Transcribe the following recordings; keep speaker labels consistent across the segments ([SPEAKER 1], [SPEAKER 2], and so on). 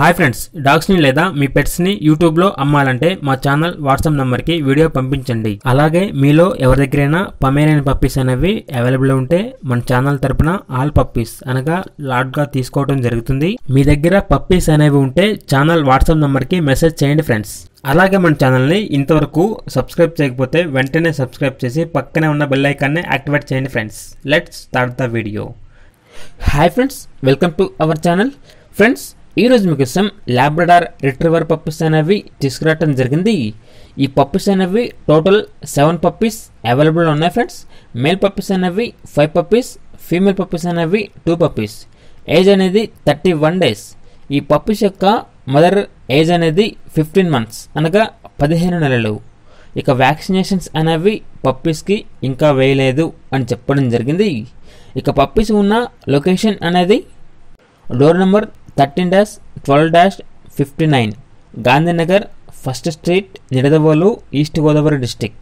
[SPEAKER 1] Hi friends, డాగ్స్ని లేదా మీ పెట్స్ని యూట్యూబ్లో అమ్మాలంటే మా ఛానల్ వాట్సాప్ నెంబర్కి వీడియో పంపించండి. అలాగే మీలో ఎవరి దగ్గరైనా పమేరియన్ పప్పీస్ అనేవి అవైలబుల్ ఉంటే మన ఛానల్ తరపున ఆల్ పప్పీస్ అనగా లాట్గా తీసుకోవడం జరుగుతుంది. మీ దగ్గర పప్పీస్ అనేవి ఉంటే ఛానల్ వాట్సాప్ నెంబర్కి మెసేజ్ చేయండి ఫ్రెండ్స్. అలాగే మన ఛానల్ని ఇంతవరకు సబ్స్క్రైబ్ చేయకపోతే వెంటనే సబ్స్క్రైబ్ చేసి పక్కనే ఉన్న బెల్ ఐకాన్ని యాక్టివేట్ చేయండి friends. Let's start the video. Hi friends, welcome to our channel. Friends, ఈరోజు మీకోసం లాబ్రడార్ రిట్రీవర్ పప్పీస్ అనేవి తీసుకురావడం జరిగింది. ఈ పప్పీస్ అనేవి టోటల్ 7 పప్పీస్ అవైలబుల్ ఉన్నాయి ఫ్రెండ్స్. మేల్ పప్పీస్ అనేవి 5 పప్పీస్, ఫీమేల్ పప్పీస్ అనేవి 2 పప్పీస్. ఏజ్ అనేది 31 డేస్. ఈ పప్పీస్ యొక్క మదర్ ఏజ్ అనేది 15 మంత్స్ అనగా 15 నెలలు. ఇక వ్యాక్సినేషన్స్ అనేవి పప్పీస్కి ఇంకా వేయలేదు అని చెప్పడం జరిగింది. ఇక పప్పీస్ ఉన్న లొకేషన్ అనేది door number 13-12-59 Gandhinagar first street, Nidadavolu, east Godavari district.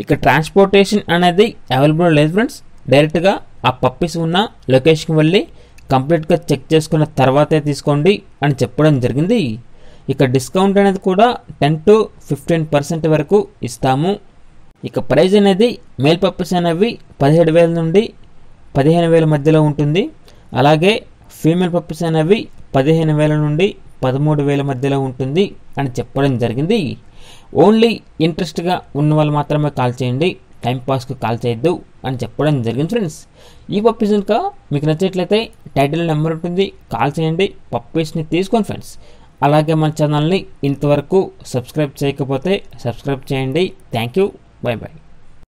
[SPEAKER 1] ఇక ట్రాన్స్పోర్టేషన్ అనేది అవైలబుల్ లేదు ఫ్రెండ్స్. డైరెక్ట్గా ఆ పప్పీస్ ఉన్న లొకేషన్కి వెళ్ళి కంప్లీట్గా చెక్ చేసుకున్న తర్వాతే తీసుకోండి అని చెప్పడం జరిగింది. ఇక డిస్కౌంట్ అనేది కూడా 10-15% వరకు ఇస్తాము. ఇక ప్రైస్ అనేది మేల్ పప్పీస్ అనేవి 17,000 నుండి 15,000 మధ్యలో ఉంటుంది. అలాగే ఫీమేల్ పప్పీస్ అనేవి 15,000 నుండి 13,000 మధ్యలో ఉంటుంది అని చెప్పడం జరిగింది. ఓన్లీ ఇంట్రెస్ట్గా ఉన్న వాళ్ళు మాత్రమే కాల్ చేయండి, టైంపాస్కి కాల్ చేయొద్దు అని చెప్పడం జరిగింది ఫ్రెండ్స్. ఈ పప్పీస్ ఇంకా మీకు నచ్చేట్లయితే టైటిల్ నెంబర్ ఉంటుంది, కాల్ చేయండి, పప్పీస్ని తీసుకోండి ఫ్రెండ్స్. అలాగే మన ఛానల్ని ఇంతవరకు సబ్స్క్రైబ్ చేయకపోతే సబ్స్క్రైబ్ చేయండి. Thank you, by by.